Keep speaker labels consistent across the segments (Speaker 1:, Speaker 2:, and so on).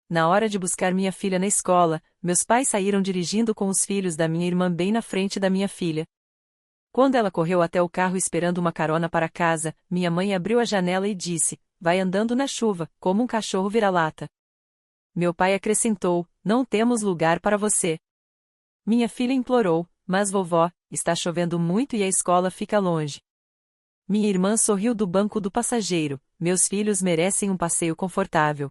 Speaker 1: Na hora de buscar minha filha na escola, meus pais saíram dirigindo com os filhos da minha irmã bem na frente da minha filha. Quando ela correu até o carro esperando uma carona para casa, minha mãe abriu a janela e disse: "Vai andando na chuva, como um cachorro vira-lata." Meu pai acrescentou: "Não temos lugar para você." Minha filha implorou: "Mas vovó, está chovendo muito e a escola fica longe." Minha irmã sorriu do banco do passageiro: "Meus filhos merecem um passeio confortável."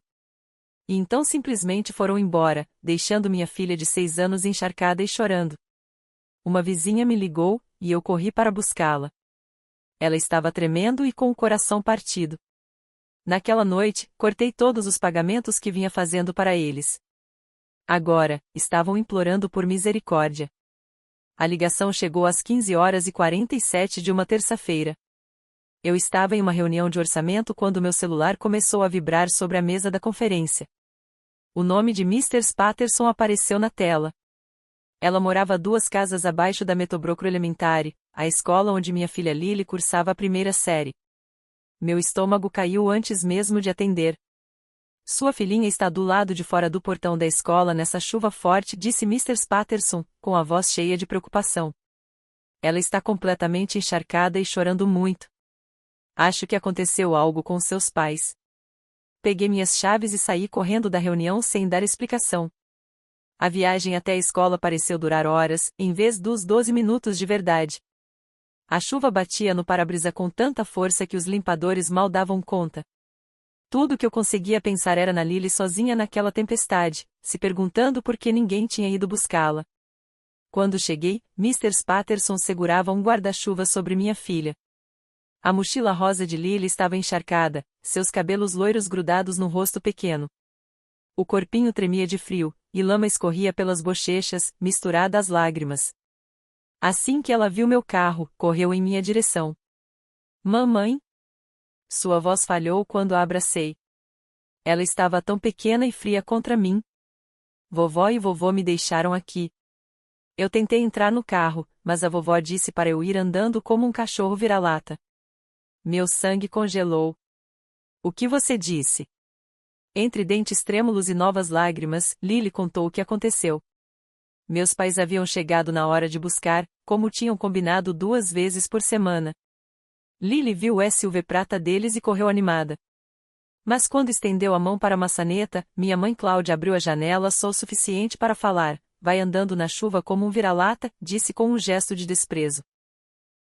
Speaker 1: E então simplesmente foram embora, deixando minha filha de 6 anos encharcada e chorando. Uma vizinha me ligou, e eu corri para buscá-la. Ela estava tremendo e com o coração partido. Naquela noite, cortei todos os pagamentos que vinha fazendo para eles. Agora, estavam implorando por misericórdia. A ligação chegou às 15h47 de uma terça-feira. Eu estava em uma reunião de orçamento quando meu celular começou a vibrar sobre a mesa da conferência. O nome de Mr. Patterson apareceu na tela. Ela morava 2 casas abaixo da Meadowbrook Elementary, a escola onde minha filha Lily cursava a primeira série. Meu estômago caiu antes mesmo de atender. "Sua filhinha está do lado de fora do portão da escola nessa chuva forte", disse Mr. Patterson, com a voz cheia de preocupação. "Ela está completamente encharcada e chorando muito. Acho que aconteceu algo com seus pais." Peguei minhas chaves e saí correndo da reunião sem dar explicação. A viagem até a escola pareceu durar horas, em vez dos 12 minutos de verdade. A chuva batia no para-brisa com tanta força que os limpadores mal davam conta. Tudo que eu conseguia pensar era na Lily sozinha naquela tempestade, se perguntando por que ninguém tinha ido buscá-la. Quando cheguei, Mr. Patterson segurava um guarda-chuva sobre minha filha. A mochila rosa de Lily estava encharcada, seus cabelos loiros grudados no rosto pequeno. O corpinho tremia de frio, e lama escorria pelas bochechas, misturada às lágrimas. Assim que ela viu meu carro, correu em minha direção. "Mamãe?" Sua voz falhou quando a abracei. Ela estava tão pequena e fria contra mim. "Vovó e vovô me deixaram aqui." Eu tentei entrar no carro, mas a vovó disse para eu ir andando como um cachorro vira-lata. Meu sangue congelou. "O que você disse?" Entre dentes trêmulos e novas lágrimas, Lily contou o que aconteceu. Meus pais haviam chegado na hora de buscar, como tinham combinado 2 vezes por semana. Lily viu o SUV prata deles e correu animada. Mas quando estendeu a mão para a maçaneta, minha mãe Cláudia abriu a janela só o suficiente para falar: "Vai andando na chuva como um vira-lata", disse com um gesto de desprezo.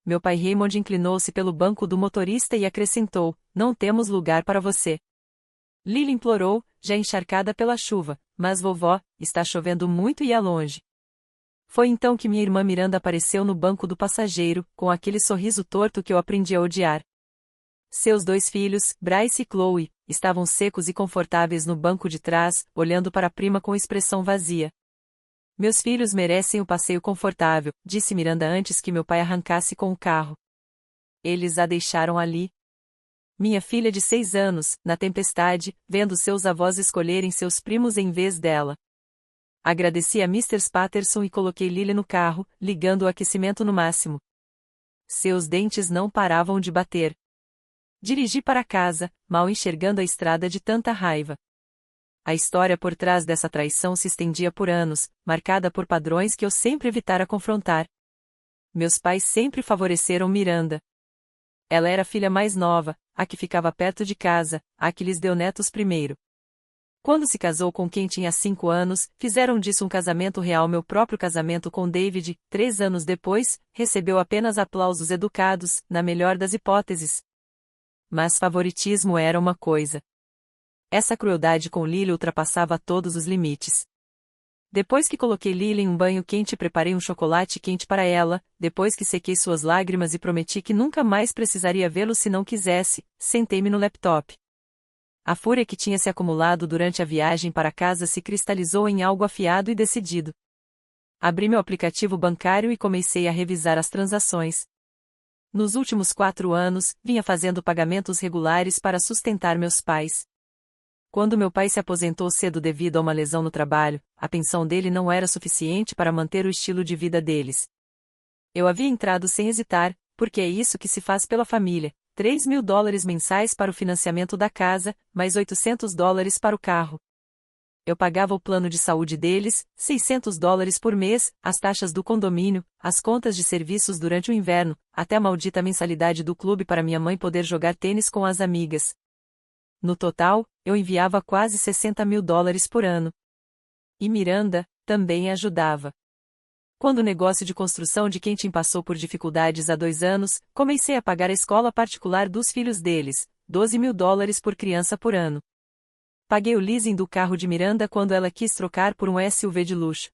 Speaker 1: Meu pai Raymond inclinou-se pelo banco do motorista e acrescentou: "Não temos lugar para você." Lily implorou, já encharcada pela chuva: "Mas vovó, está chovendo muito e é longe." Foi então que minha irmã Miranda apareceu no banco do passageiro, com aquele sorriso torto que eu aprendi a odiar. Seus 2 filhos, Bryce e Chloe, estavam secos e confortáveis no banco de trás, olhando para a prima com expressão vazia. "Meus filhos merecem o passeio confortável", disse Miranda antes que meu pai arrancasse com o carro. Eles a deixaram ali. Minha filha de 6 anos, na tempestade, vendo seus avós escolherem seus primos em vez dela. Agradeci a Mr. Patterson e coloquei Lily no carro, ligando o aquecimento no máximo. Seus dentes não paravam de bater. Dirigi para casa, mal enxergando a estrada de tanta raiva. A história por trás dessa traição se estendia por anos, marcada por padrões que eu sempre evitara confrontar. Meus pais sempre favoreceram Miranda. Ela era a filha mais nova, a que ficava perto de casa, a que lhes deu netos primeiro. Quando se casou com quem tinha 5 anos, fizeram disso um casamento real. Meu próprio casamento com David, 3 anos depois, recebeu apenas aplausos educados, na melhor das hipóteses. Mas favoritismo era uma coisa. Essa crueldade com Lily ultrapassava todos os limites. Depois que coloquei Lily em um banho quente e preparei um chocolate quente para ela, depois que sequei suas lágrimas e prometi que nunca mais precisaria vê-lo se não quisesse, sentei-me no laptop. A fúria que tinha se acumulado durante a viagem para casa se cristalizou em algo afiado e decidido. Abri meu aplicativo bancário e comecei a revisar as transações. Nos últimos 4 anos, vinha fazendo pagamentos regulares para sustentar meus pais. Quando meu pai se aposentou cedo devido a uma lesão no trabalho, a pensão dele não era suficiente para manter o estilo de vida deles. Eu havia entrado sem hesitar, porque é isso que se faz pela família: $3.000 mensais para o financiamento da casa, mais $800 para o carro. Eu pagava o plano de saúde deles, $600 por mês, as taxas do condomínio, as contas de serviços durante o inverno, até a maldita mensalidade do clube para minha mãe poder jogar tênis com as amigas. No total, eu enviava quase $60.000 por ano. E Miranda também ajudava. Quando o negócio de construção de Kenton passou por dificuldades há 2 anos, comecei a pagar a escola particular dos filhos deles, $12.000 por criança por ano. Paguei o leasing do carro de Miranda quando ela quis trocar por um SUV de luxo.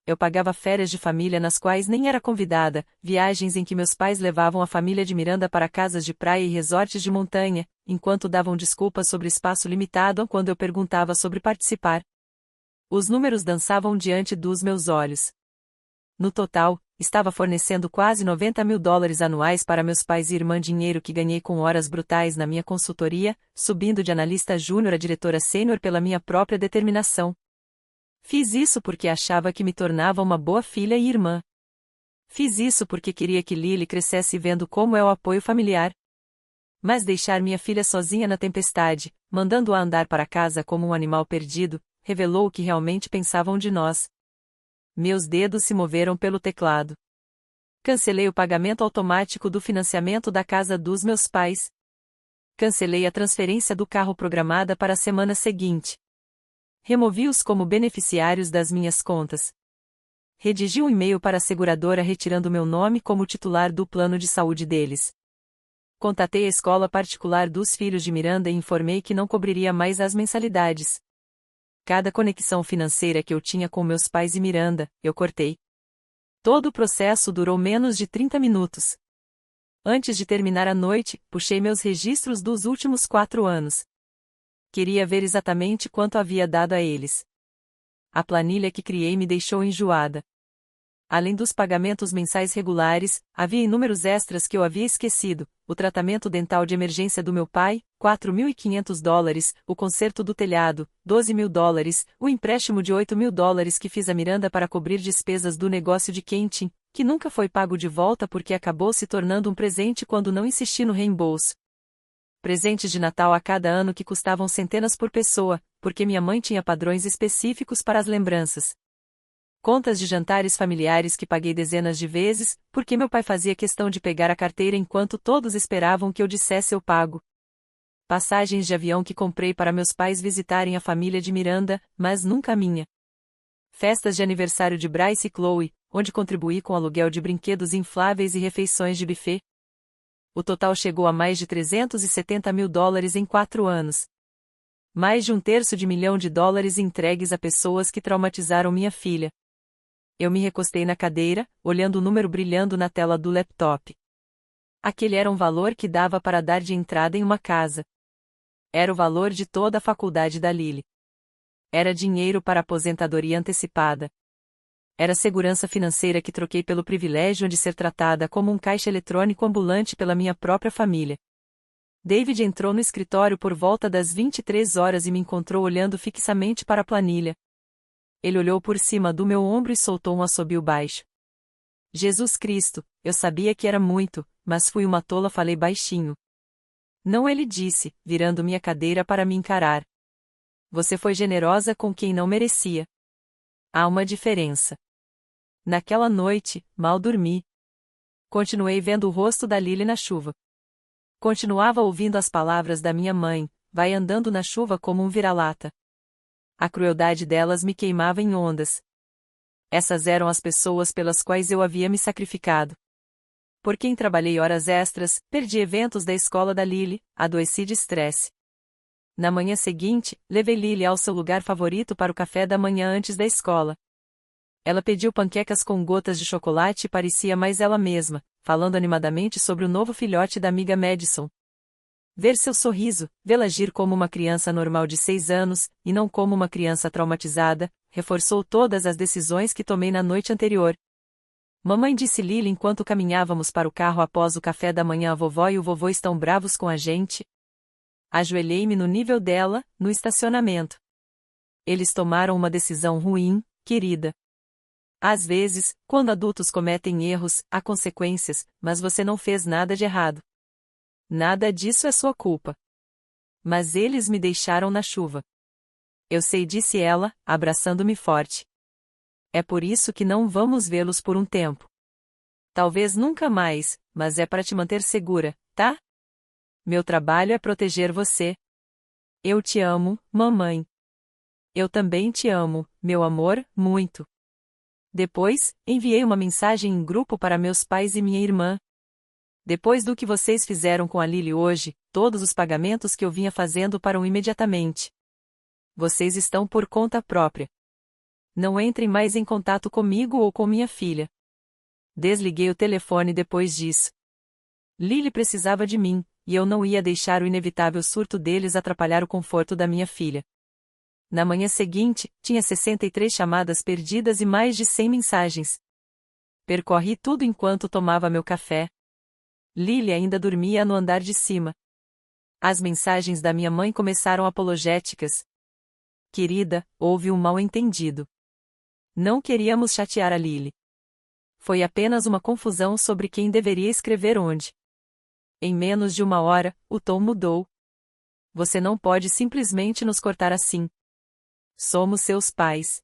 Speaker 1: Eu pagava férias de família nas quais nem era convidada, viagens em que meus pais levavam a família de Miranda para casas de praia e resorts de montanha, enquanto davam desculpas sobre espaço limitado quando eu perguntava sobre participar. Os números dançavam diante dos meus olhos. No total, estava fornecendo quase $90.000 anuais para meus pais e irmã, dinheiro que ganhei com horas brutais na minha consultoria, subindo de analista júnior a diretora sênior pela minha própria determinação. Fiz isso porque achava que me tornava uma boa filha e irmã. Fiz isso porque queria que Lily crescesse vendo como é o apoio familiar. Mas deixar minha filha sozinha na tempestade, mandando-a andar para casa como um animal perdido, revelou o que realmente pensavam de nós. Meus dedos se moveram pelo teclado. Cancelei o pagamento automático do financiamento da casa dos meus pais. Cancelei a transferência do carro programada para a semana seguinte. Removi-os como beneficiários das minhas contas. Redigi um e-mail para a seguradora retirando meu nome como titular do plano de saúde deles. Contatei a escola particular dos filhos de Miranda e informei que não cobriria mais as mensalidades. Cada conexão financeira que eu tinha com meus pais e Miranda, eu cortei. Todo o processo durou menos de 30 minutos. Antes de terminar a noite, puxei meus registros dos últimos 4 anos. Queria ver exatamente quanto havia dado a eles. A planilha que criei me deixou enjoada. Além dos pagamentos mensais regulares, havia inúmeros extras que eu havia esquecido: o tratamento dental de emergência do meu pai, $4.500, o conserto do telhado, $12.000, o empréstimo de $8.000 que fiz a Miranda para cobrir despesas do negócio de Kenton, que nunca foi pago de volta porque acabou se tornando um presente quando não insisti no reembolso. Presentes de Natal a cada ano que custavam centenas por pessoa, porque minha mãe tinha padrões específicos para as lembranças. Contas de jantares familiares que paguei dezenas de vezes, porque meu pai fazia questão de pegar a carteira enquanto todos esperavam que eu dissesse eu pago. Passagens de avião que comprei para meus pais visitarem a família de Miranda, mas nunca a minha. Festas de aniversário de Bryce e Chloe, onde contribuí com aluguel de brinquedos infláveis e refeições de buffet. O total chegou a mais de $370.000 em 4 anos. Mais de $250.000 entregues a pessoas que traumatizaram minha filha. Eu me recostei na cadeira, olhando o número brilhando na tela do laptop. Aquele era um valor que dava para dar de entrada em uma casa. Era o valor de toda a faculdade da Lily. Era dinheiro para aposentadoria antecipada. Era segurança financeira que troquei pelo privilégio de ser tratada como um caixa eletrônico ambulante pela minha própria família. David entrou no escritório por volta das 23 horas e me encontrou olhando fixamente para a planilha. Ele olhou por cima do meu ombro e soltou um assobio baixo. Jesus Cristo, eu sabia que era muito, mas fui uma tola, falei baixinho. Não, ele disse, virando minha cadeira para me encarar. Você foi generosa com quem não merecia. Há uma diferença. Naquela noite, mal dormi. Continuei vendo o rosto da Lily na chuva. Continuava ouvindo as palavras da minha mãe: vai andando na chuva como um vira-lata. A crueldade delas me queimava em ondas. Essas eram as pessoas pelas quais eu havia me sacrificado. Por quem trabalhei horas extras, perdi eventos da escola da Lily, adoeci de estresse. Na manhã seguinte, levei Lily ao seu lugar favorito para o café da manhã antes da escola. Ela pediu panquecas com gotas de chocolate e parecia mais ela mesma, falando animadamente sobre o novo filhote da amiga Madison. Ver seu sorriso, vê-la agir como uma criança normal de 6 anos, e não como uma criança traumatizada, reforçou todas as decisões que tomei na noite anterior. Mamãe, disse Lily enquanto caminhávamos para o carro após o café da manhã, a vovó e o vovô estão bravos com a gente. Ajoelhei-me no nível dela, no estacionamento. Eles tomaram uma decisão ruim, querida. Às vezes, quando adultos cometem erros, há consequências, mas você não fez nada de errado. Nada disso é sua culpa. Mas eles me deixaram na chuva. Eu sei, disse ela, abraçando-me forte. É por isso que não vamos vê-los por um tempo. Talvez nunca mais, mas é para te manter segura, tá? Meu trabalho é proteger você. Eu te amo, mamãe. Eu também te amo, meu amor, muito. Depois, enviei uma mensagem em grupo para meus pais e minha irmã. Depois do que vocês fizeram com a Lily hoje, todos os pagamentos que eu vinha fazendo param imediatamente. Vocês estão por conta própria. Não entrem mais em contato comigo ou com minha filha. Desliguei o telefone depois disso. Lily precisava de mim, e eu não ia deixar o inevitável surto deles atrapalhar o conforto da minha filha. Na manhã seguinte, tinha 63 chamadas perdidas e mais de 100 mensagens. Percorri tudo enquanto tomava meu café. Lily ainda dormia no andar de cima. As mensagens da minha mãe começaram apologéticas. Querida, houve um mal-entendido. Não queríamos chatear a Lily. Foi apenas uma confusão sobre quem deveria escrever onde. Em menos de uma hora, o tom mudou. Você não pode simplesmente nos cortar assim. Somos seus pais.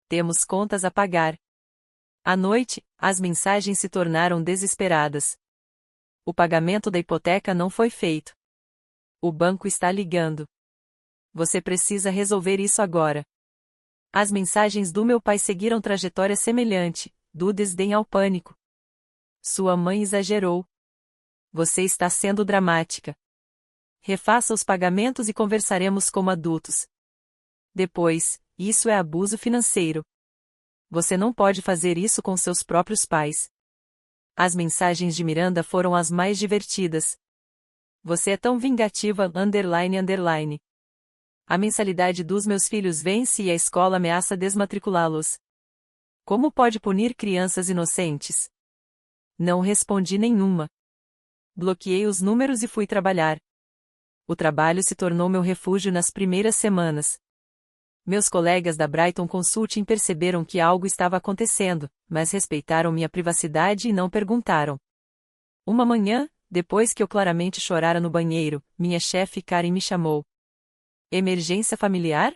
Speaker 1: Temos contas a pagar. À noite, as mensagens se tornaram desesperadas. O pagamento da hipoteca não foi feito. O banco está ligando. Você precisa resolver isso agora. As mensagens do meu pai seguiram trajetória semelhante, do desdém ao pânico. Sua mãe exagerou. Você está sendo dramática. Refaça os pagamentos e conversaremos como adultos. Depois, isso é abuso financeiro. Você não pode fazer isso com seus próprios pais. As mensagens de Miranda foram as mais divertidas. Você é tão vingativa, underline, underline. A mensalidade dos meus filhos vence e a escola ameaça desmatriculá-los. Como pode punir crianças inocentes? Não respondi nenhuma. Bloqueei os números e fui trabalhar. O trabalho se tornou meu refúgio nas primeiras semanas. Meus colegas da Brighton Consulting perceberam que algo estava acontecendo, mas respeitaram minha privacidade e não perguntaram. Uma manhã, depois que eu claramente chorara no banheiro, minha chefe Karen me chamou. Emergência familiar?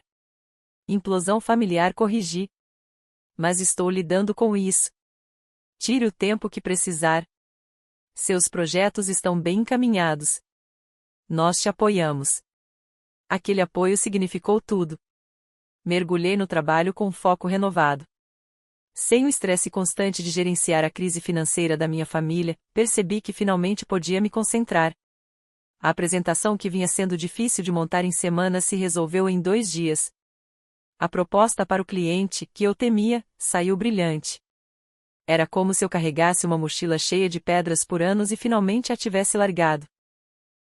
Speaker 1: Implosão familiar, corrigi. Mas estou lidando com isso. Tire o tempo que precisar. Seus projetos estão bem encaminhados. Nós te apoiamos. Aquele apoio significou tudo. Mergulhei no trabalho com foco renovado. Sem o estresse constante de gerenciar a crise financeira da minha família, percebi que finalmente podia me concentrar. A apresentação que vinha sendo difícil de montar em semanas se resolveu em 2 dias. A proposta para o cliente, que eu temia, saiu brilhante. Era como se eu carregasse uma mochila cheia de pedras por anos e finalmente a tivesse largado.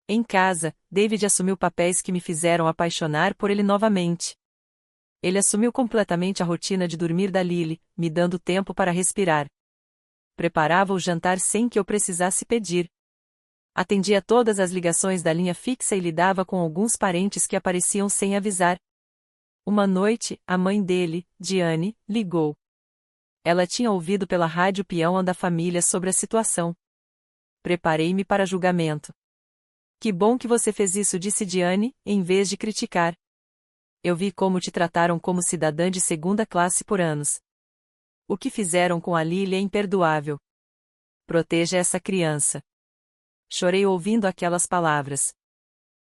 Speaker 1: Em casa, David assumiu papéis que me fizeram apaixonar por ele novamente. Ele assumiu completamente a rotina de dormir da Lily, me dando tempo para respirar. Preparava o jantar sem que eu precisasse pedir. Atendia todas as ligações da linha fixa e lidava com alguns parentes que apareciam sem avisar. Uma noite, a mãe dele, Diane, ligou. Ela tinha ouvido pela rádio peão da família sobre a situação. Preparei-me para julgamento. Que bom que você fez isso, disse Diane, em vez de criticar. Eu vi como te trataram como cidadã de segunda classe por anos. O que fizeram com a Lily é imperdoável. Proteja essa criança. Chorei ouvindo aquelas palavras.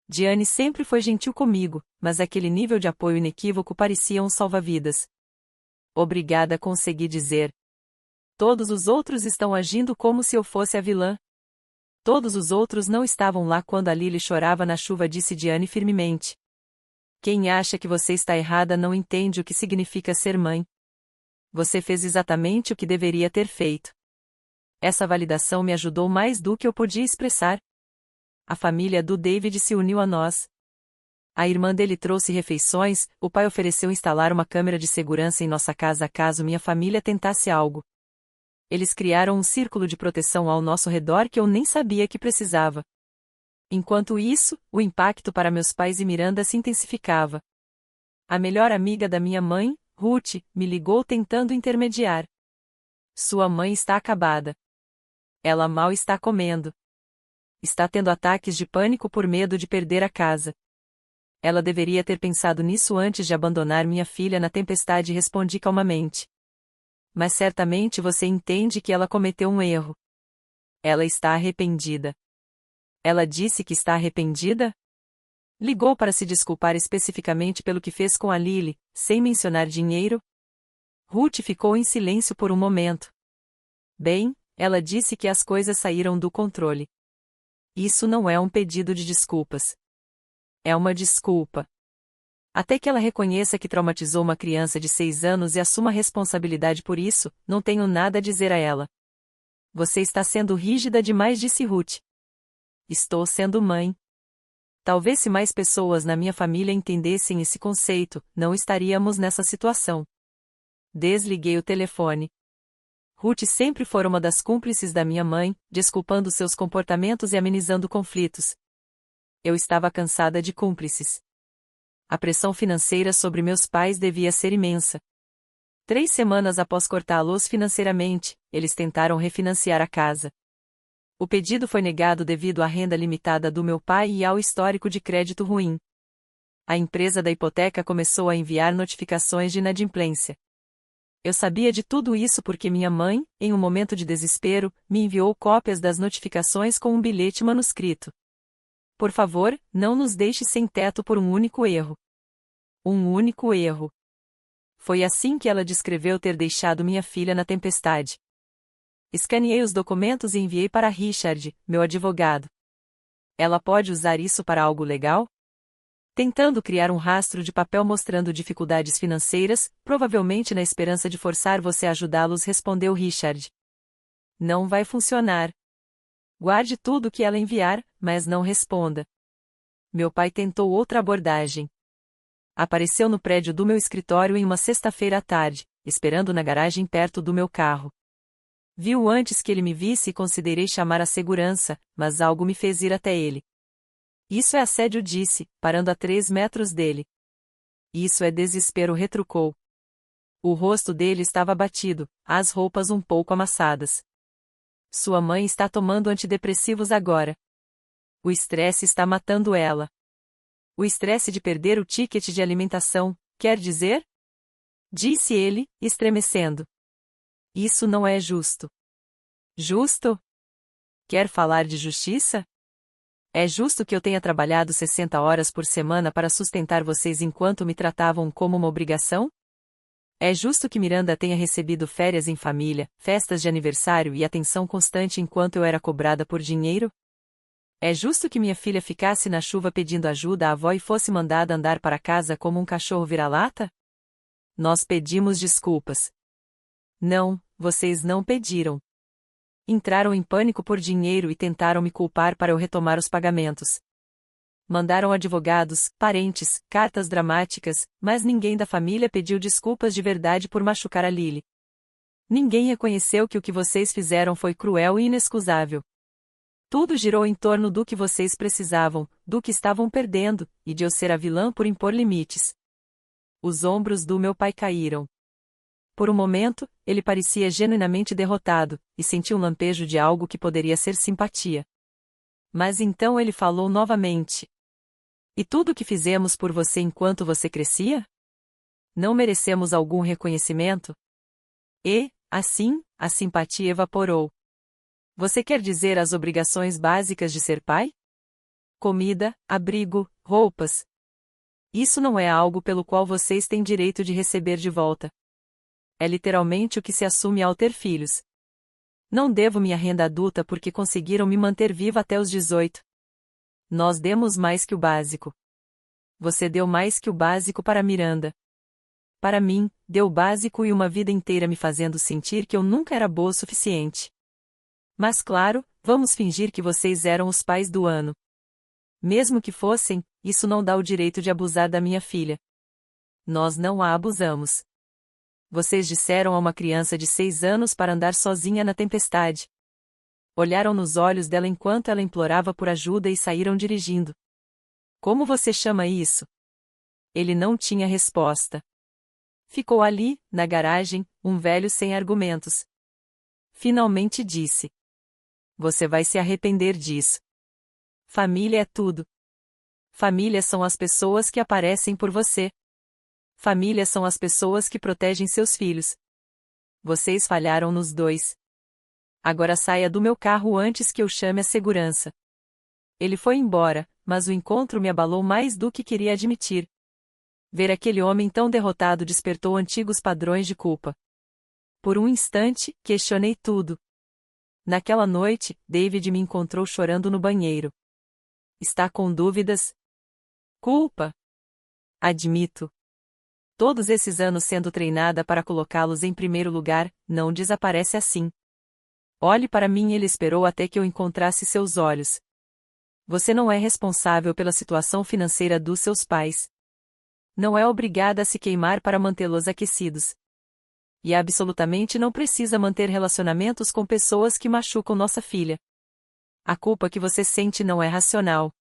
Speaker 1: Diane sempre foi gentil comigo, mas aquele nível de apoio inequívoco parecia um salva-vidas. Obrigada, consegui dizer. Todos os outros estão agindo como se eu fosse a vilã. Todos os outros não estavam lá quando a Lily chorava na chuva, disse Diane firmemente. Quem acha que você está errada não entende o que significa ser mãe. Você fez exatamente o que deveria ter feito. Essa validação me ajudou mais do que eu podia expressar. A família do David se uniu a nós. A irmã dele trouxe refeições, o pai ofereceu instalar uma câmera de segurança em nossa casa caso minha família tentasse algo. Eles criaram um círculo de proteção ao nosso redor que eu nem sabia que precisava. Enquanto isso, o impacto para meus pais e Miranda se intensificava. A melhor amiga da minha mãe, Ruth, me ligou tentando intermediar. Sua mãe está acabada. Ela mal está comendo. Está tendo ataques de pânico por medo de perder a casa. Ela deveria ter pensado nisso antes de abandonar minha filha na tempestade, respondi calmamente. Mas certamente você entende que ela cometeu um erro. Ela está arrependida. Ela disse que está arrependida? Ligou para se desculpar especificamente pelo que fez com a Lily, sem mencionar dinheiro? Ruth ficou em silêncio por um momento. Bem, ela disse que as coisas saíram do controle. Isso não é um pedido de desculpas. É uma desculpa. Até que ela reconheça que traumatizou uma criança de 6 anos e assuma a responsabilidade por isso, não tenho nada a dizer a ela. Você está sendo rígida demais, disse Ruth. Estou sendo mãe. Talvez se mais pessoas na minha família entendessem esse conceito, não estaríamos nessa situação. Desliguei o telefone. Ruth sempre foi uma das cúmplices da minha mãe, desculpando seus comportamentos e amenizando conflitos. Eu estava cansada de cúmplices. A pressão financeira sobre meus pais devia ser imensa. 3 semanas após cortá-los financeiramente, eles tentaram refinanciar a casa. O pedido foi negado devido à renda limitada do meu pai e ao histórico de crédito ruim. A empresa da hipoteca começou a enviar notificações de inadimplência. Eu sabia de tudo isso porque minha mãe, em um momento de desespero, me enviou cópias das notificações com um bilhete manuscrito. Por favor, não nos deixe sem teto por um único erro. Um único erro. Foi assim que ela descreveu ter deixado minha filha na tempestade. Escaneei os documentos e enviei para Richard, meu advogado. Ela pode usar isso para algo legal? Tentando criar um rastro de papel mostrando dificuldades financeiras, provavelmente na esperança de forçar você a ajudá-los, respondeu Richard. Não vai funcionar. Guarde tudo que ela enviar, mas não responda. Meu pai tentou outra abordagem. Apareceu no prédio do meu escritório em uma sexta-feira à tarde, esperando na garagem perto do meu carro. Viu antes que ele me visse e considerei chamar a segurança, mas algo me fez ir até ele. Isso é assédio, disse, parando a 3 metros dele. Isso é desespero, retrucou. O rosto dele estava abatido, as roupas um pouco amassadas. Sua mãe está tomando antidepressivos agora. O estresse está matando ela. O estresse de perder o ticket de alimentação, quer dizer? Disse ele, estremecendo. Isso não é justo. Justo? Quer falar de justiça? É justo que eu tenha trabalhado 60 horas por semana para sustentar vocês enquanto me tratavam como uma obrigação? É justo que Miranda tenha recebido férias em família, festas de aniversário e atenção constante enquanto eu era cobrada por dinheiro? É justo que minha filha ficasse na chuva pedindo ajuda à avó e fosse mandada andar para casa como um cachorro vira-lata? Nós pedimos desculpas. Não, vocês não pediram. Entraram em pânico por dinheiro e tentaram me culpar para eu retomar os pagamentos. Mandaram advogados, parentes, cartas dramáticas, mas ninguém da família pediu desculpas de verdade por machucar a Lily. Ninguém reconheceu que o que vocês fizeram foi cruel e inexcusável. Tudo girou em torno do que vocês precisavam, do que estavam perdendo, e de eu ser a vilã por impor limites. Os ombros do meu pai caíram. Por um momento, ele parecia genuinamente derrotado, e senti um lampejo de algo que poderia ser simpatia. Mas então ele falou novamente. E tudo o que fizemos por você enquanto você crescia? Não merecemos algum reconhecimento? E, assim, a simpatia evaporou. Você quer dizer as obrigações básicas de ser pai? Comida, abrigo, roupas. Isso não é algo pelo qual vocês têm direito de receber de volta. É literalmente o que se assume ao ter filhos. Não devo minha renda adulta porque conseguiram me manter viva até os 18. Nós demos mais que o básico. Você deu mais que o básico para Miranda. Para mim, deu o básico e uma vida inteira me fazendo sentir que eu nunca era boa o suficiente. Mas claro, vamos fingir que vocês eram os pais do ano. Mesmo que fossem, isso não dá o direito de abusar da minha filha. Nós não a abusamos. Vocês disseram a uma criança de 6 anos para andar sozinha na tempestade. Olharam nos olhos dela enquanto ela implorava por ajuda e saíram dirigindo. Como você chama isso? Ele não tinha resposta. Ficou ali, na garagem, um velho sem argumentos. Finalmente disse. Você vai se arrepender disso. Família é tudo. Família são as pessoas que aparecem por você. Família são as pessoas que protegem seus filhos. Vocês falharam nos dois. Agora saia do meu carro antes que eu chame a segurança. Ele foi embora, mas o encontro me abalou mais do que queria admitir. Ver aquele homem tão derrotado despertou antigos padrões de culpa. Por um instante, questionei tudo. Naquela noite, David me encontrou chorando no banheiro. Está com dúvidas? Culpa. Admito. Todos esses anos sendo treinada para colocá-los em primeiro lugar, não desaparece assim. Olhe para mim, ele esperou até que eu encontrasse seus olhos. Você não é responsável pela situação financeira dos seus pais. Não é obrigada a se queimar para mantê-los aquecidos. E absolutamente não precisa manter relacionamentos com pessoas que machucam nossa filha. A culpa que você sente não é racional.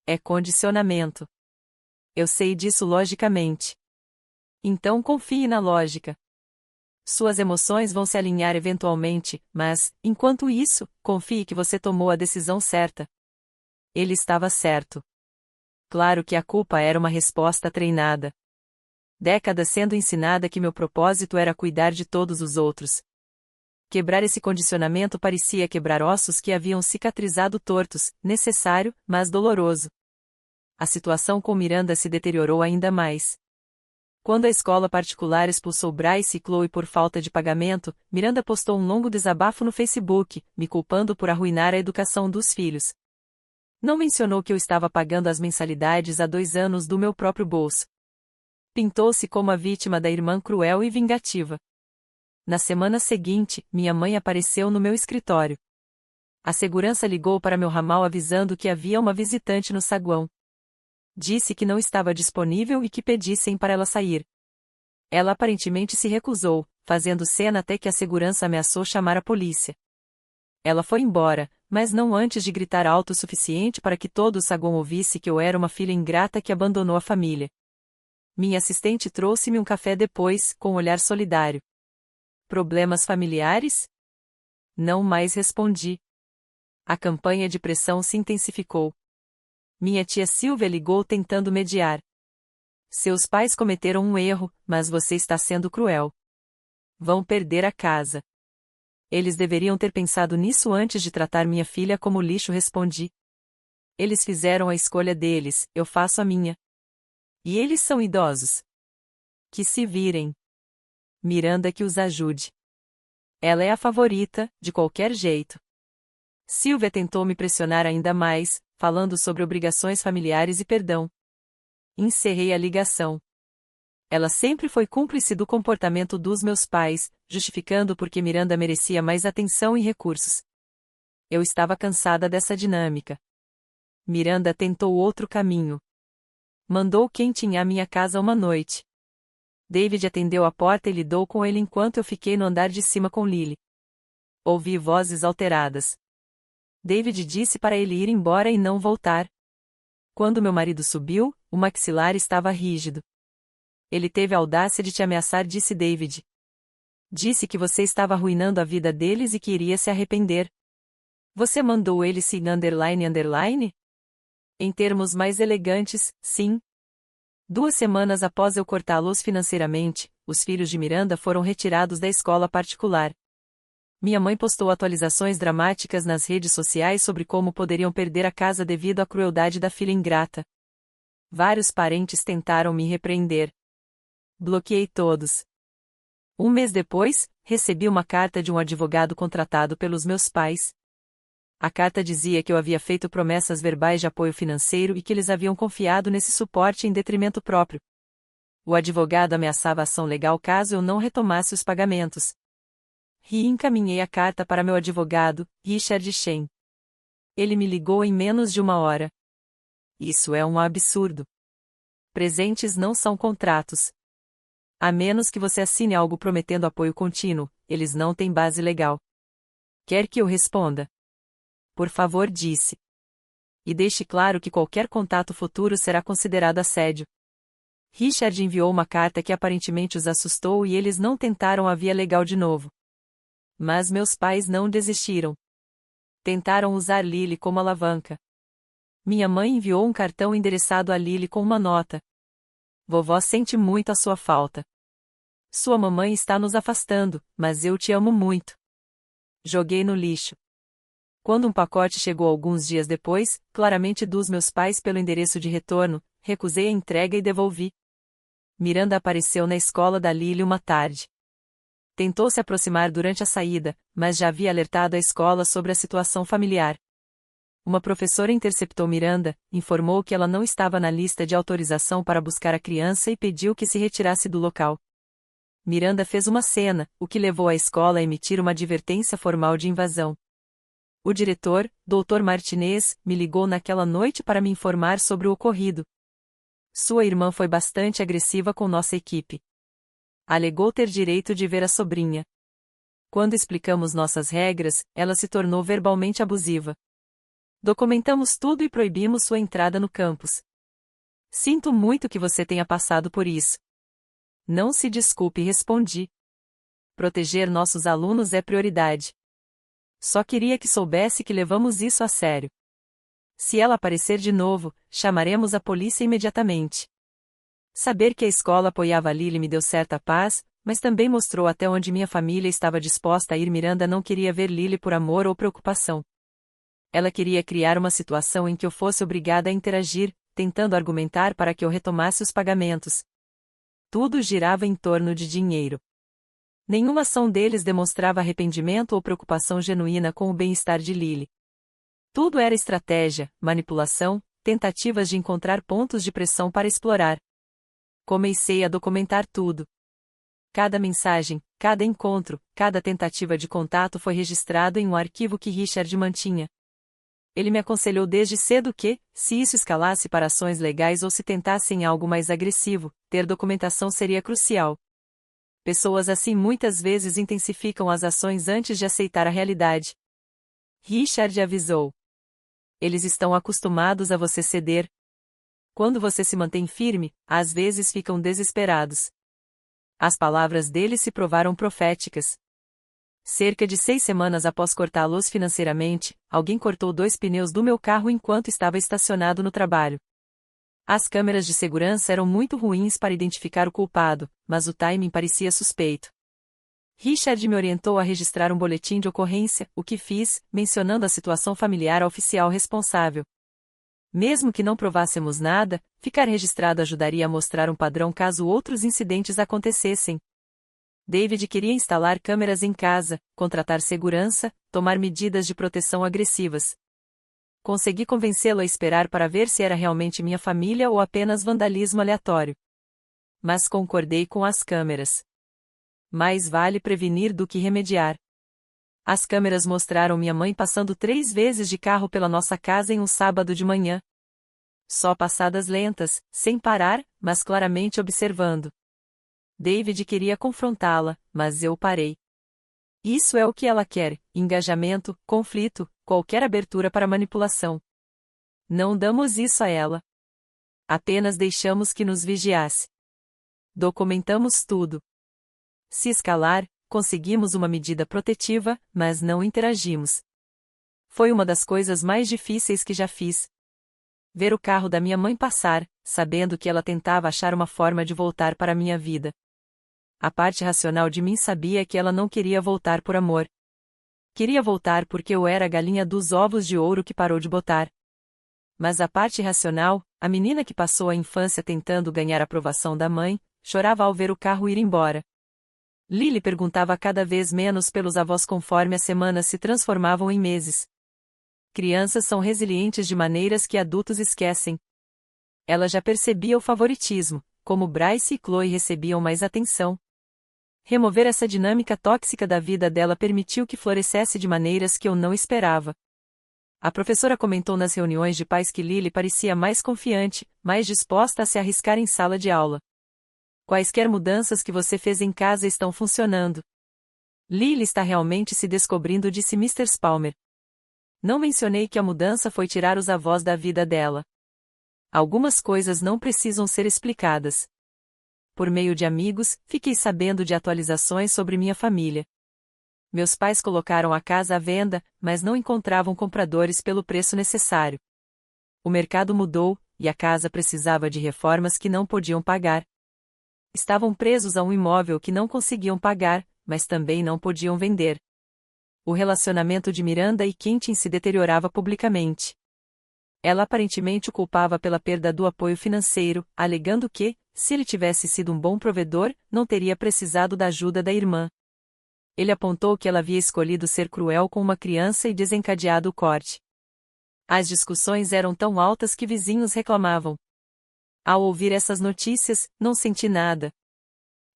Speaker 1: É condicionamento. Eu sei disso logicamente. Então confie na lógica. Suas emoções vão se alinhar eventualmente, mas, enquanto isso, confie que você tomou a decisão certa. Ele estava certo. Claro que a culpa era uma resposta treinada. Décadas sendo ensinada que meu propósito era cuidar de todos os outros. Quebrar esse condicionamento parecia quebrar ossos que haviam cicatrizado tortos, necessário, mas doloroso. A situação com Miranda se deteriorou ainda mais. Quando a escola particular expulsou Bryce e Chloe por falta de pagamento, Miranda postou um longo desabafo no Facebook, me culpando por arruinar a educação dos filhos. Não mencionou que eu estava pagando as mensalidades há 2 anos do meu próprio bolso. Pintou-se como a vítima da irmã cruel e vingativa. Na semana seguinte, minha mãe apareceu no meu escritório. A segurança ligou para meu ramal avisando que havia uma visitante no saguão. Disse que não estava disponível e que pedissem para ela sair. Ela aparentemente se recusou, fazendo cena até que a segurança ameaçou chamar a polícia. Ela foi embora, mas não antes de gritar alto o suficiente para que todo o saguão ouvisse que eu era uma filha ingrata que abandonou a família. Minha assistente trouxe-me um café depois, com um olhar solidário. Problemas familiares? Não mais respondi. A campanha de pressão se intensificou. Minha tia Silvia ligou tentando mediar. Seus pais cometeram um erro, mas você está sendo cruel. Vão perder a casa. Eles deveriam ter pensado nisso antes de tratar minha filha como lixo, respondi. Eles fizeram a escolha deles, eu faço a minha. E eles são idosos. Que se virem. Miranda que os ajude. Ela é a favorita, de qualquer jeito. Silvia tentou me pressionar ainda mais, falando sobre obrigações familiares e perdão. Encerrei a ligação. Ela sempre foi cúmplice do comportamento dos meus pais, justificando porque Miranda merecia mais atenção e recursos. Eu estava cansada dessa dinâmica. Miranda tentou outro caminho. Mandou quem à minha casa uma noite. David atendeu a porta e lidou com ele enquanto eu fiquei no andar de cima com Lily. Ouvi vozes alteradas. David disse para ele ir embora e não voltar. Quando meu marido subiu, o maxilar estava rígido. Ele teve a audácia de te ameaçar, disse David. Disse que você estava arruinando a vida deles e que iria se arrepender. Você mandou ele se __? Em termos mais elegantes, sim. 2 semanas após eu cortá-los financeiramente, os filhos de Miranda foram retirados da escola particular. Minha mãe postou atualizações dramáticas nas redes sociais sobre como poderiam perder a casa devido à crueldade da filha ingrata. Vários parentes tentaram me repreender. Bloqueei todos. 1 mês depois, recebi uma carta de um advogado contratado pelos meus pais. A carta dizia que eu havia feito promessas verbais de apoio financeiro e que eles haviam confiado nesse suporte em detrimento próprio. O advogado ameaçava ação legal caso eu não retomasse os pagamentos. Encaminhei a carta para meu advogado, Richard Shen. Ele me ligou em menos de 1 hora. Isso é um absurdo. Presentes não são contratos. A menos que você assine algo prometendo apoio contínuo, eles não têm base legal. Quer que eu responda? Por favor, disse. E deixe claro que qualquer contato futuro será considerado assédio. Richard enviou uma carta que aparentemente os assustou e eles não tentaram a via legal de novo. Mas meus pais não desistiram. Tentaram usar Lily como alavanca. Minha mãe enviou um cartão endereçado a Lily com uma nota. Vovó sente muito a sua falta. Sua mamãe está nos afastando, mas eu te amo muito. Joguei no lixo. Quando um pacote chegou alguns dias depois, claramente dos meus pais pelo endereço de retorno, recusei a entrega e devolvi. Miranda apareceu na escola da Lily uma tarde. Tentou se aproximar durante a saída, mas já havia alertado a escola sobre a situação familiar. Uma professora interceptou Miranda, informou que ela não estava na lista de autorização para buscar a criança e pediu que se retirasse do local. Miranda fez uma cena, o que levou a escola a emitir uma advertência formal de invasão. O diretor, Dr. Martinez, me ligou naquela noite para me informar sobre o ocorrido. Sua irmã foi bastante agressiva com nossa equipe. Alegou ter direito de ver a sobrinha. Quando explicamos nossas regras, ela se tornou verbalmente abusiva. Documentamos tudo e proibimos sua entrada no campus. Sinto muito que você tenha passado por isso. Não se desculpe, respondi. Proteger nossos alunos é prioridade. Só queria que soubesse que levamos isso a sério. Se ela aparecer de novo, chamaremos a polícia imediatamente. Saber que a escola apoiava a Lily me deu certa paz, mas também mostrou até onde minha família estava disposta a ir. Miranda não queria ver Lily por amor ou preocupação. Ela queria criar uma situação em que eu fosse obrigada a interagir, tentando argumentar para que eu retomasse os pagamentos. Tudo girava em torno de dinheiro. Nenhuma ação deles demonstrava arrependimento ou preocupação genuína com o bem-estar de Lily. Tudo era estratégia, manipulação, tentativas de encontrar pontos de pressão para explorar. Comecei a documentar tudo. Cada mensagem, cada encontro, cada tentativa de contato foi registrado em um arquivo que Richard mantinha. Ele me aconselhou desde cedo que, se isso escalasse para ações legais ou se tentassem algo mais agressivo, ter documentação seria crucial. Pessoas assim muitas vezes intensificam as ações antes de aceitar a realidade. Richard avisou. Eles estão acostumados a você ceder. Quando você se mantém firme, às vezes ficam desesperados. As palavras dele se provaram proféticas. Cerca de 6 semanas após cortá-los financeiramente, alguém cortou 2 pneus do meu carro enquanto estava estacionado no trabalho. As câmeras de segurança eram muito ruins para identificar o culpado, mas o timing parecia suspeito. Richard me orientou a registrar um boletim de ocorrência, o que fiz, mencionando a situação familiar ao oficial responsável. Mesmo que não provássemos nada, ficar registrado ajudaria a mostrar um padrão caso outros incidentes acontecessem. David queria instalar câmeras em casa, contratar segurança, tomar medidas de proteção agressivas. Consegui convencê-lo a esperar para ver se era realmente minha família ou apenas vandalismo aleatório. Mas concordei com as câmeras. Mais vale prevenir do que remediar. As câmeras mostraram minha mãe passando 3 vezes de carro pela nossa casa em um sábado de manhã. Só passadas lentas, sem parar, mas claramente observando. David queria confrontá-la, mas eu parei. Isso é o que ela quer: engajamento, conflito, qualquer abertura para manipulação. Não damos isso a ela. Apenas deixamos que nos vigiasse. Documentamos tudo. Se escalar, conseguimos uma medida protetiva, mas não interagimos. Foi uma das coisas mais difíceis que já fiz. Ver o carro da minha mãe passar, sabendo que ela tentava achar uma forma de voltar para a minha vida. A parte racional de mim sabia que ela não queria voltar por amor. Queria voltar porque eu era a galinha dos ovos de ouro que parou de botar. Mas a parte racional, a menina que passou a infância tentando ganhar a aprovação da mãe, chorava ao ver o carro ir embora. Lily perguntava cada vez menos pelos avós conforme as semanas se transformavam em meses. Crianças são resilientes de maneiras que adultos esquecem. Ela já percebia o favoritismo, como Bryce e Chloe recebiam mais atenção. Remover essa dinâmica tóxica da vida dela permitiu que florescesse de maneiras que eu não esperava. A professora comentou nas reuniões de pais que Lily parecia mais confiante, mais disposta a se arriscar em sala de aula. Quaisquer mudanças que você fez em casa estão funcionando. Lily está realmente se descobrindo, disse Mr. Spalmer. Não mencionei que a mudança foi tirar os avós da vida dela. Algumas coisas não precisam ser explicadas. Por meio de amigos, fiquei sabendo de atualizações sobre minha família. Meus pais colocaram a casa à venda, mas não encontravam compradores pelo preço necessário. O mercado mudou, e a casa precisava de reformas que não podiam pagar. Estavam presos a um imóvel que não conseguiam pagar, mas também não podiam vender. O relacionamento de Miranda e Quentin se deteriorava publicamente. Ela aparentemente o culpava pela perda do apoio financeiro, alegando que, se ele tivesse sido um bom provedor, não teria precisado da ajuda da irmã. Ele apontou que ela havia escolhido ser cruel com uma criança e desencadeado o corte. As discussões eram tão altas que vizinhos reclamavam. Ao ouvir essas notícias, não senti nada.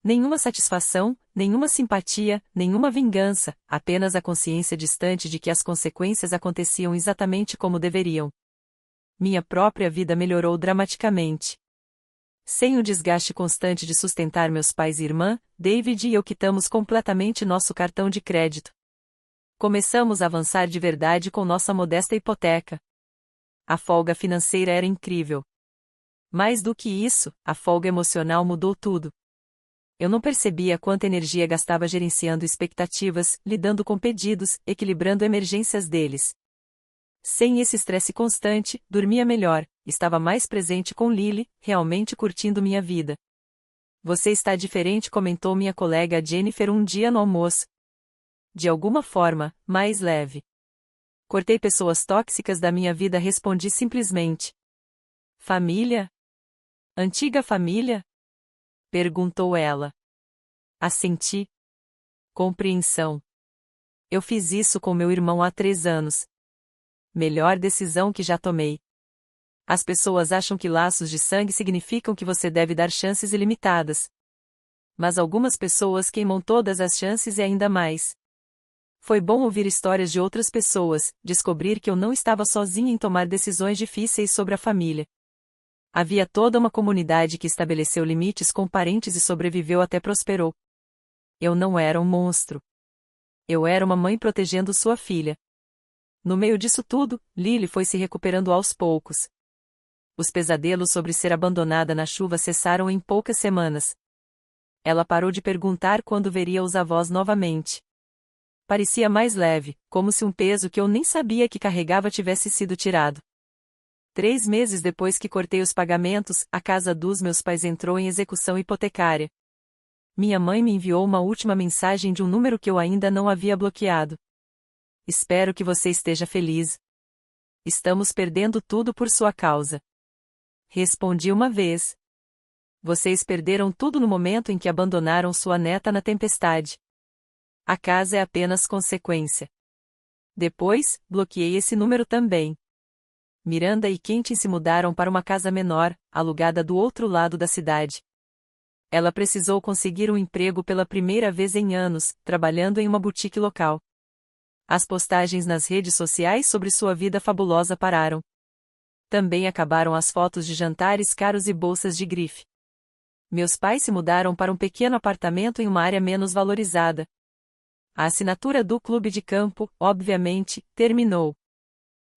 Speaker 1: Nenhuma satisfação, nenhuma simpatia, nenhuma vingança, apenas a consciência distante de que as consequências aconteciam exatamente como deveriam. Minha própria vida melhorou dramaticamente. Sem o desgaste constante de sustentar meus pais e irmã, David e eu quitamos completamente nosso cartão de crédito. Começamos a avançar de verdade com nossa modesta hipoteca. A folga financeira era incrível. Mais do que isso, a folga emocional mudou tudo. Eu não percebia quanta energia gastava gerenciando expectativas, lidando com pedidos, equilibrando emergências deles. Sem esse estresse constante, dormia melhor, estava mais presente com Lily, realmente curtindo minha vida. Você está diferente, comentou minha colega Jennifer um dia no almoço. De alguma forma, mais leve. Cortei pessoas tóxicas da minha vida, respondi simplesmente. Família? Antiga família? Perguntou ela. Assenti. Compreensão. Eu fiz isso com meu irmão há 3 anos. Melhor decisão que já tomei. As pessoas acham que laços de sangue significam que você deve dar chances ilimitadas. Mas algumas pessoas queimam todas as chances e ainda mais. Foi bom ouvir histórias de outras pessoas, descobrir que eu não estava sozinha em tomar decisões difíceis sobre a família. Havia toda uma comunidade que estabeleceu limites com parentes e sobreviveu até prosperou. Eu não era um monstro. Eu era uma mãe protegendo sua filha. No meio disso tudo, Lily foi se recuperando aos poucos. Os pesadelos sobre ser abandonada na chuva cessaram em poucas semanas. Ela parou de perguntar quando veria os avós novamente. Parecia mais leve, como se um peso que eu nem sabia que carregava tivesse sido tirado. 3 meses depois que cortei os pagamentos, a casa dos meus pais entrou em execução hipotecária. Minha mãe me enviou uma última mensagem de um número que eu ainda não havia bloqueado. Espero que você esteja feliz. Estamos perdendo tudo por sua causa. Respondi uma vez. Vocês perderam tudo no momento em que abandonaram sua neta na tempestade. A casa é apenas consequência. Depois, bloqueei esse número também. Miranda e Quentin se mudaram para uma casa menor, alugada do outro lado da cidade. Ela precisou conseguir um emprego pela primeira vez em anos, trabalhando em uma boutique local. As postagens nas redes sociais sobre sua vida fabulosa pararam. Também acabaram as fotos de jantares caros e bolsas de grife. Meus pais se mudaram para um pequeno apartamento em uma área menos valorizada. A assinatura do clube de campo, obviamente, terminou.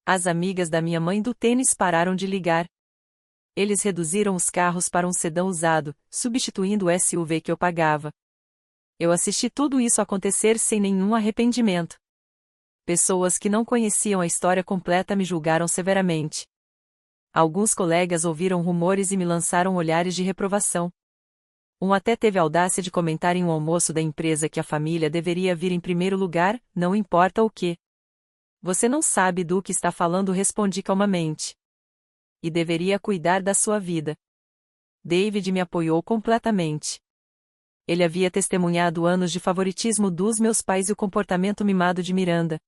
Speaker 1: As amigas da minha mãe do tênis pararam de ligar. Eles reduziram os carros para um sedã usado, substituindo o SUV que eu pagava. Eu assisti tudo isso acontecer sem nenhum arrependimento. Pessoas que não conheciam a história completa me julgaram severamente. Alguns colegas ouviram rumores e me lançaram olhares de reprovação. Um até teve a audácia de comentar em um almoço da empresa que a família deveria vir em primeiro lugar, não importa o que. Você não sabe do que está falando, respondi calmamente. E deveria cuidar da sua vida. David me apoiou completamente. Ele havia testemunhado anos de favoritismo dos meus pais e o comportamento mimado de Miranda.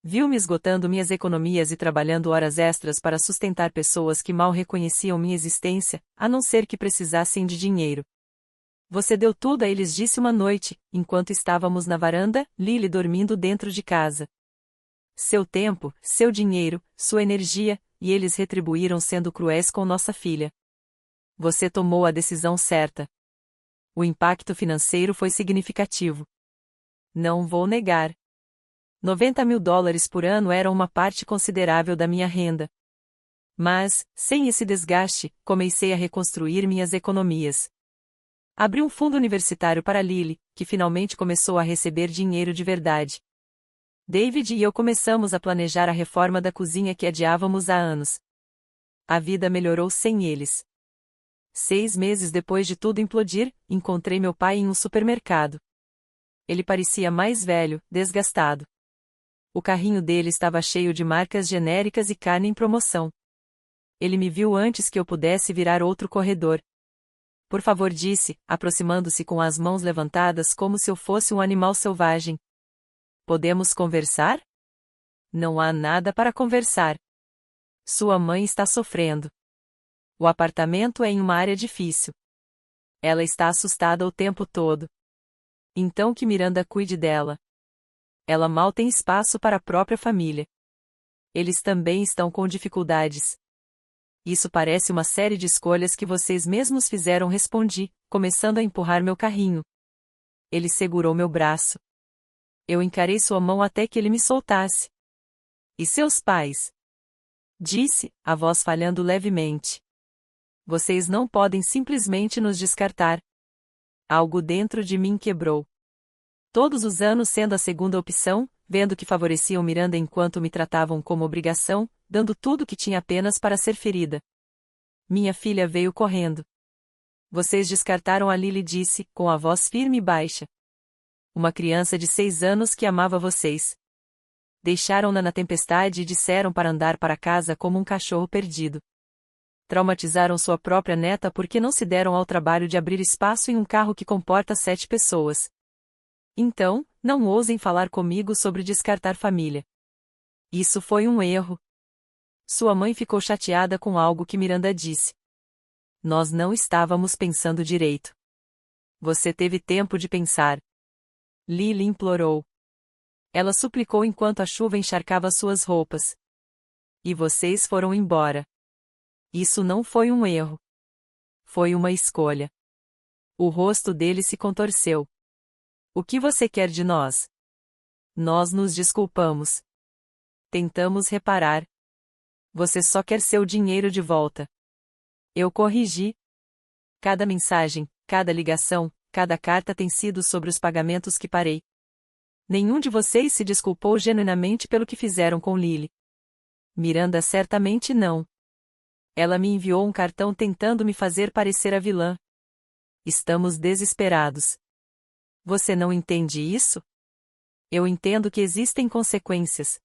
Speaker 1: Viu-me esgotando minhas economias e trabalhando horas extras para sustentar pessoas que mal reconheciam minha existência, a não ser que precisassem de dinheiro. Você deu tudo a eles, disse uma noite, enquanto estávamos na varanda, Lily dormindo dentro de casa. Seu tempo, seu dinheiro, sua energia, e eles retribuíram sendo cruéis com nossa filha. Você tomou a decisão certa. O impacto financeiro foi significativo. Não vou negar. $90.000 por ano eram uma parte considerável da minha renda. Mas, sem esse desgaste, comecei a reconstruir minhas economias. Abri um fundo universitário para Lily, que finalmente começou a receber dinheiro de verdade. David e eu começamos a planejar a reforma da cozinha que adiávamos há anos. A vida melhorou sem eles. 6 meses depois de tudo implodir, encontrei meu pai em um supermercado. Ele parecia mais velho, desgastado. O carrinho dele estava cheio de marcas genéricas e carne em promoção. Ele me viu antes que eu pudesse virar outro corredor. Por favor, disse, aproximando-se com as mãos levantadas como se eu fosse um animal selvagem. Podemos conversar? Não há nada para conversar. Sua mãe está sofrendo. O apartamento é em uma área difícil. Ela está assustada o tempo todo. Então que Miranda cuide dela. Ela mal tem espaço para a própria família. Eles também estão com dificuldades. Isso parece uma série de escolhas que vocês mesmos fizeram, respondi, começando a empurrar meu carrinho. Ele segurou meu braço. Eu encarei sua mão até que ele me soltasse. E seus pais? Disse, a voz falhando levemente. Vocês não podem simplesmente nos descartar. Algo dentro de mim quebrou. Todos os anos sendo a segunda opção, vendo que favoreciam Miranda enquanto me tratavam como obrigação, dando tudo o que tinha apenas para ser ferida. Minha filha veio correndo. Vocês descartaram a Lily, disse, com a voz firme e baixa. Uma criança de 6 anos que amava vocês. Deixaram-na na tempestade e disseram para andar para casa como um cachorro perdido. Traumatizaram sua própria neta porque não se deram ao trabalho de abrir espaço em um carro que comporta 7 pessoas. Então, não ousem falar comigo sobre descartar família. Isso foi um erro. Sua mãe ficou chateada com algo que Miranda disse. Nós não estávamos pensando direito. Você teve tempo de pensar. Lily implorou. Ela suplicou enquanto a chuva encharcava suas roupas. E vocês foram embora. Isso não foi um erro. Foi uma escolha. O rosto dele se contorceu. O que você quer de nós? Nós nos desculpamos. Tentamos reparar. Você só quer seu dinheiro de volta. Eu corrigi. Cada mensagem, cada ligação, cada carta tem sido sobre os pagamentos que parei. Nenhum de vocês se desculpou genuinamente pelo que fizeram com Lily. Miranda certamente não. Ela me enviou um cartão tentando me fazer parecer a vilã. Estamos desesperados. Você não entende isso? Eu entendo que existem consequências.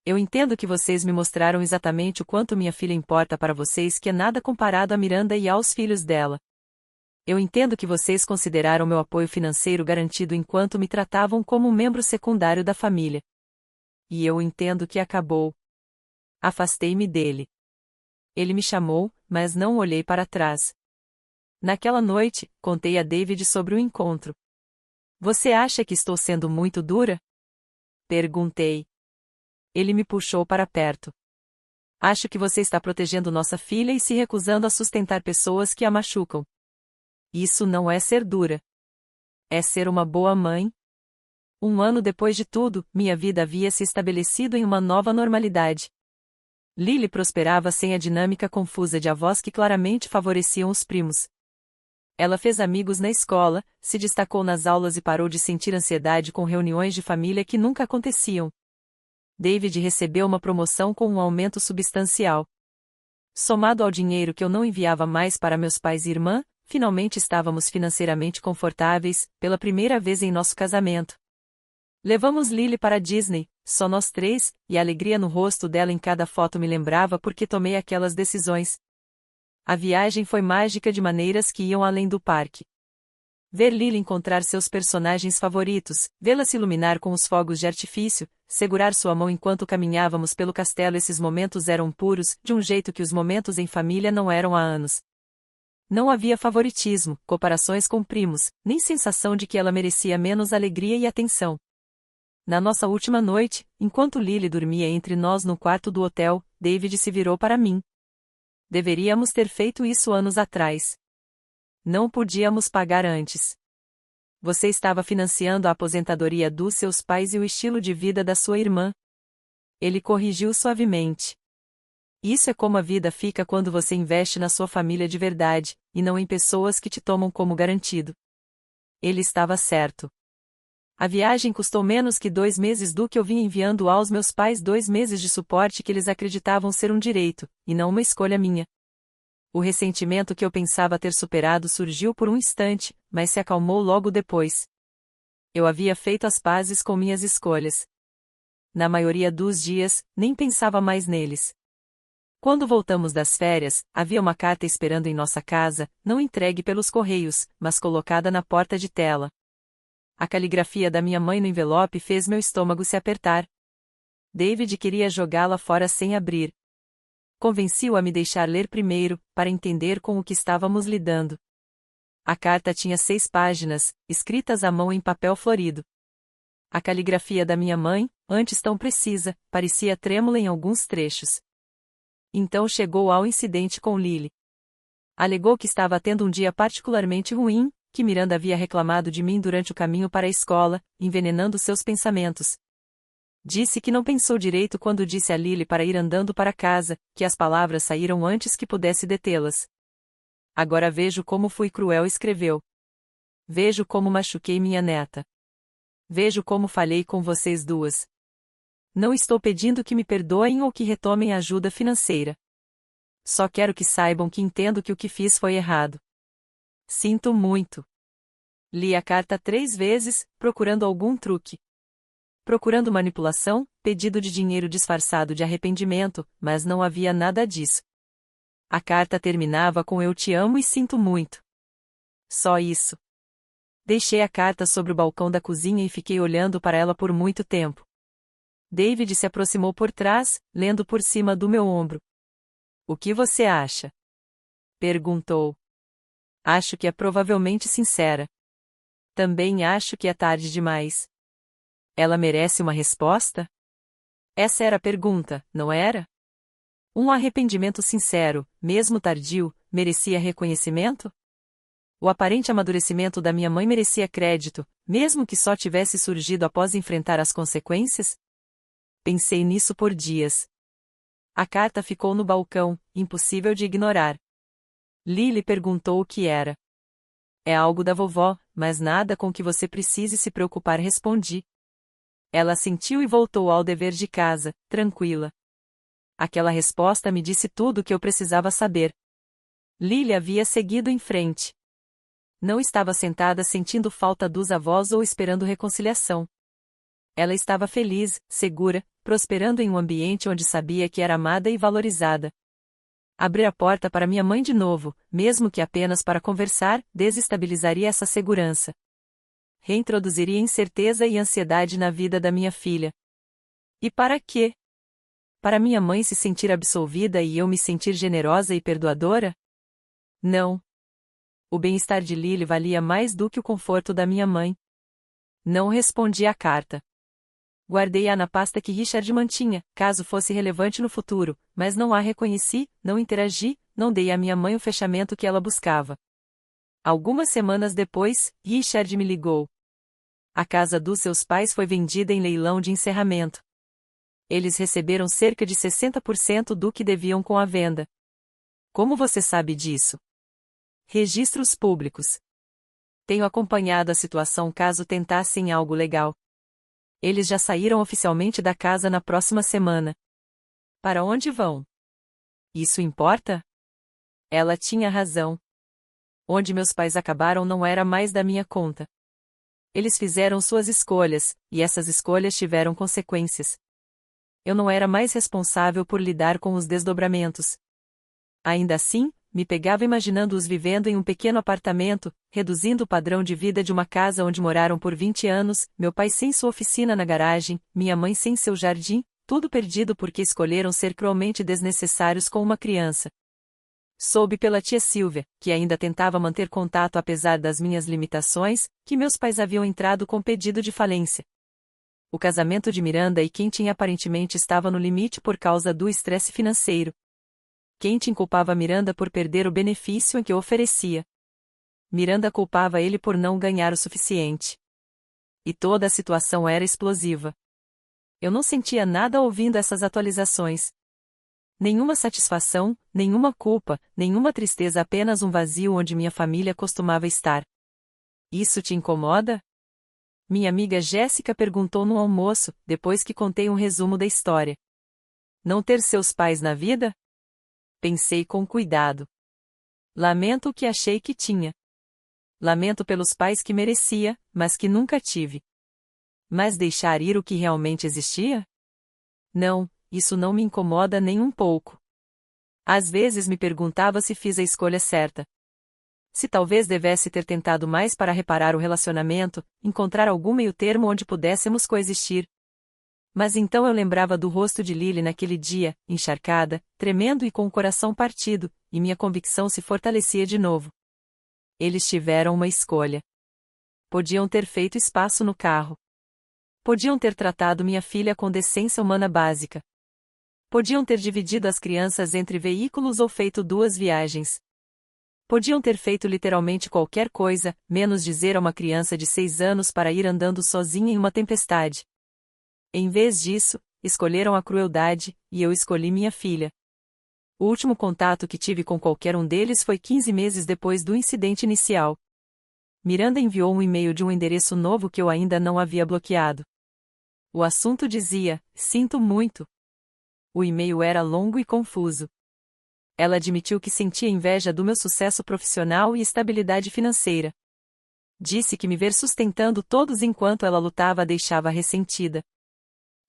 Speaker 1: Eu entendo que vocês me mostraram exatamente o quanto minha filha importa para vocês, que é nada comparado a Miranda e aos filhos dela. Eu entendo que vocês consideraram meu apoio financeiro garantido enquanto me tratavam como um membro secundário da família. E eu entendo que acabou. Afastei-me dele. Ele me chamou, mas não olhei para trás. Naquela noite, contei a David sobre o encontro. Você acha que estou sendo muito dura? Perguntei. Ele me puxou para perto. Acho que você está protegendo nossa filha e se recusando a sustentar pessoas que a machucam. Isso não é ser dura. É ser uma boa mãe. 1 ano depois de tudo, minha vida havia se estabelecido em uma nova normalidade. Lily prosperava sem a dinâmica confusa de avós que claramente favoreciam os primos. Ela fez amigos na escola, se destacou nas aulas e parou de sentir ansiedade com reuniões de família que nunca aconteciam. David recebeu uma promoção com um aumento substancial. Somado ao dinheiro que eu não enviava mais para meus pais e irmã, finalmente estávamos financeiramente confortáveis, pela primeira vez em nosso casamento. Levamos Lily para Disney, só nós 3, e a alegria no rosto dela em cada foto me lembrava por que tomei aquelas decisões. A viagem foi mágica de maneiras que iam além do parque. Ver Lily encontrar seus personagens favoritos, vê-la se iluminar com os fogos de artifício, segurar sua mão enquanto caminhávamos pelo castelo, esses momentos eram puros, de um jeito que os momentos em família não eram há anos. Não havia favoritismo, comparações com primos, nem sensação de que ela merecia menos alegria e atenção. Na nossa última noite, enquanto Lily dormia entre nós no quarto do hotel, David se virou para mim. Deveríamos ter feito isso anos atrás. Não podíamos pagar antes. Você estava financiando a aposentadoria dos seus pais e o estilo de vida da sua irmã. Ele corrigiu suavemente. Isso é como a vida fica quando você investe na sua família de verdade, e não em pessoas que te tomam como garantido. Ele estava certo. A viagem custou menos que 2 meses do que eu vinha enviando aos meus pais, 2 meses de suporte que eles acreditavam ser um direito, e não uma escolha minha. O ressentimento que eu pensava ter superado surgiu por um instante, mas se acalmou logo depois. Eu havia feito as pazes com minhas escolhas. Na maioria dos dias, nem pensava mais neles. Quando voltamos das férias, havia uma carta esperando em nossa casa, não entregue pelos correios, mas colocada na porta de tela. A caligrafia da minha mãe no envelope fez meu estômago se apertar. David queria jogá-la fora sem abrir. Convenci-o a me deixar ler primeiro, para entender com o que estávamos lidando. A carta tinha 6 páginas, escritas à mão em papel florido. A caligrafia da minha mãe, antes tão precisa, parecia trêmula em alguns trechos. Então chegou ao incidente com Lily. Alegou que estava tendo um dia particularmente ruim, que Miranda havia reclamado de mim durante o caminho para a escola, envenenando seus pensamentos. Disse que não pensou direito quando disse a Lily para ir andando para casa, que as palavras saíram antes que pudesse detê-las. Agora vejo como fui cruel, escreveu. Vejo como machuquei minha neta. Vejo como falhei com vocês duas. Não estou pedindo que me perdoem ou que retomem a ajuda financeira. Só quero que saibam que entendo que o que fiz foi errado. Sinto muito. Li a carta 3 vezes, procurando algum truque. Procurando manipulação, pedido de dinheiro disfarçado de arrependimento, mas não havia nada disso. A carta terminava com "Eu te amo e sinto muito". Só isso. Deixei a carta sobre o balcão da cozinha e fiquei olhando para ela por muito tempo. David se aproximou por trás, lendo por cima do meu ombro. "O que você acha?" perguntou. "Acho que é provavelmente sincera. Também acho que é tarde demais." Ela merece uma resposta? Essa era a pergunta, não era? Um arrependimento sincero, mesmo tardio, merecia reconhecimento? O aparente amadurecimento da minha mãe merecia crédito, mesmo que só tivesse surgido após enfrentar as consequências? Pensei nisso por dias. A carta ficou no balcão, impossível de ignorar. Lily perguntou o que era. "É algo da vovó, mas nada com que você precise se preocupar", respondi. Ela assentiu e voltou ao dever de casa, tranquila. Aquela resposta me disse tudo o que eu precisava saber. Lily havia seguido em frente. Não estava sentada sentindo falta dos avós ou esperando reconciliação. Ela estava feliz, segura, prosperando em um ambiente onde sabia que era amada e valorizada. Abrir a porta para minha mãe de novo, mesmo que apenas para conversar, desestabilizaria essa segurança. Reintroduziria incerteza e ansiedade na vida da minha filha. E para quê? Para minha mãe se sentir absolvida e eu me sentir generosa e perdoadora? Não. O bem-estar de Lily valia mais do que o conforto da minha mãe. Não respondi à carta. Guardei-a na pasta que Richard mantinha, caso fosse relevante no futuro, mas não a reconheci, não interagi, não dei à minha mãe o fechamento que ela buscava. Algumas semanas depois, Richard me ligou. A casa dos seus pais foi vendida em leilão de encerramento. Eles receberam cerca de 60% do que deviam com a venda. Como você sabe disso? Registros públicos. Tenho acompanhado a situação caso tentassem algo legal. Eles já saíram oficialmente da casa na próxima semana. Para onde vão? Isso importa? Ela tinha razão. Onde meus pais acabaram não era mais da minha conta. Eles fizeram suas escolhas, e essas escolhas tiveram consequências. Eu não era mais responsável por lidar com os desdobramentos. Ainda assim, me pegava imaginando-os vivendo em um pequeno apartamento, reduzindo o padrão de vida de uma casa onde moraram por 20 anos, meu pai sem sua oficina na garagem, minha mãe sem seu jardim, tudo perdido porque escolheram ser cruelmente desnecessários com uma criança. Soube pela tia Silvia, que ainda tentava manter contato apesar das minhas limitações, que meus pais haviam entrado com pedido de falência. O casamento de Miranda e Quentin aparentemente estava no limite por causa do estresse financeiro. Quentin culpava Miranda por perder o benefício em que oferecia. Miranda culpava ele por não ganhar o suficiente. E toda a situação era explosiva. Eu não sentia nada ouvindo essas atualizações. Nenhuma satisfação, nenhuma culpa, nenhuma tristeza, apenas um vazio onde minha família costumava estar. Isso te incomoda? Minha amiga Jéssica perguntou no almoço, depois que contei um resumo da história. Não ter seus pais na vida? Pensei com cuidado. Lamento o que achei que tinha. Lamento pelos pais que merecia, mas que nunca tive. Mas deixar ir o que realmente existia? Não, isso não me incomoda nem um pouco. Às vezes me perguntava se fiz a escolha certa. Se talvez devesse ter tentado mais para reparar o relacionamento, encontrar algum meio-termo onde pudéssemos coexistir. Mas então eu lembrava do rosto de Lily naquele dia, encharcada, tremendo e com o coração partido, e minha convicção se fortalecia de novo. Eles tiveram uma escolha. Podiam ter feito espaço no carro. Podiam ter tratado minha filha com decência humana básica. Podiam ter dividido as crianças entre veículos ou feito 2 viagens. Podiam ter feito literalmente qualquer coisa, menos dizer a uma criança de 6 anos para ir andando sozinha em uma tempestade. Em vez disso, escolheram a crueldade, e eu escolhi minha filha. O último contato que tive com qualquer um deles foi 15 meses depois do incidente inicial. Miranda enviou um e-mail de um endereço novo que eu ainda não havia bloqueado. O assunto dizia: "Sinto muito." O e-mail era longo e confuso. Ela admitiu que sentia inveja do meu sucesso profissional e estabilidade financeira. Disse que me ver sustentando todos enquanto ela lutava a deixava ressentida.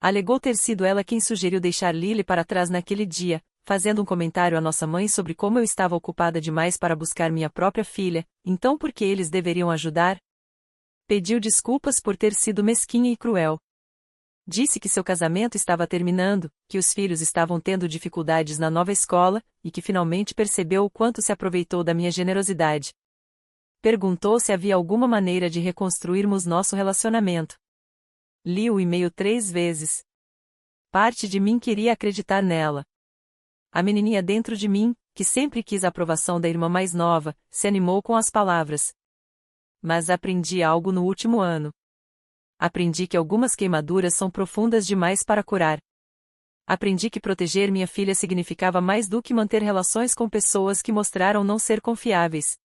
Speaker 1: Alegou ter sido ela quem sugeriu deixar Lily para trás naquele dia, fazendo um comentário à nossa mãe sobre como eu estava ocupada demais para buscar minha própria filha, então por que eles deveriam ajudar? Pediu desculpas por ter sido mesquinha e cruel. Disse que seu casamento estava terminando, que os filhos estavam tendo dificuldades na nova escola, e que finalmente percebeu o quanto se aproveitou da minha generosidade. Perguntou se havia alguma maneira de reconstruirmos nosso relacionamento. Li o e-mail 3 vezes. Parte de mim queria acreditar nela. A menininha dentro de mim, que sempre quis a aprovação da irmã mais nova, se animou com as palavras. Mas aprendi algo no último ano. Aprendi que algumas queimaduras são profundas demais para curar. Aprendi que proteger minha filha significava mais do que manter relações com pessoas que mostraram não ser confiáveis.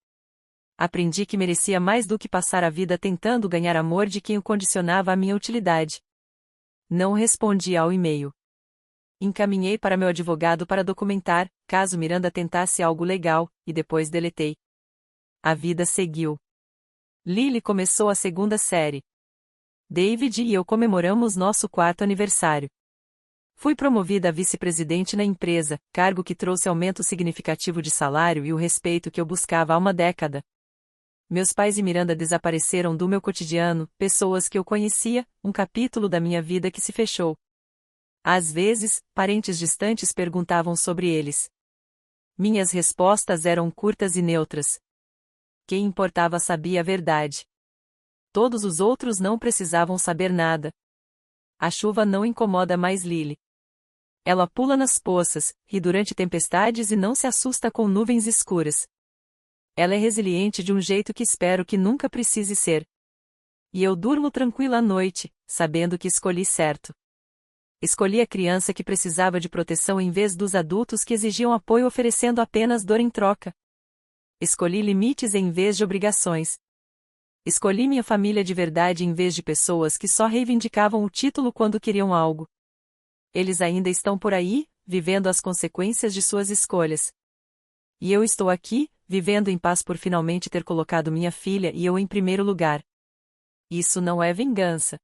Speaker 1: Aprendi que merecia mais do que passar a vida tentando ganhar amor de quem o condicionava à minha utilidade. Não respondi ao e-mail. Encaminhei para meu advogado para documentar, caso Miranda tentasse algo legal, e depois deletei. A vida seguiu. Lily começou a 2ª série. David e eu comemoramos nosso 4º aniversário. Fui promovida a vice-presidente na empresa, cargo que trouxe aumento significativo de salário e o respeito que eu buscava há uma década. Meus pais e Miranda desapareceram do meu cotidiano, pessoas que eu conhecia, um capítulo da minha vida que se fechou. Às vezes, parentes distantes perguntavam sobre eles. Minhas respostas eram curtas e neutras. Quem importava sabia a verdade. Todos os outros não precisavam saber nada. A chuva não incomoda mais Lily. Ela pula nas poças, ri durante tempestades e não se assusta com nuvens escuras. Ela é resiliente de um jeito que espero que nunca precise ser. E eu durmo tranquila à noite, sabendo que escolhi certo. Escolhi a criança que precisava de proteção em vez dos adultos que exigiam apoio oferecendo apenas dor em troca. Escolhi limites em vez de obrigações. Escolhi minha família de verdade em vez de pessoas que só reivindicavam o título quando queriam algo. Eles ainda estão por aí, vivendo as consequências de suas escolhas. E eu estou aqui, vivendo em paz por finalmente ter colocado minha filha e eu em primeiro lugar. Isso não é vingança.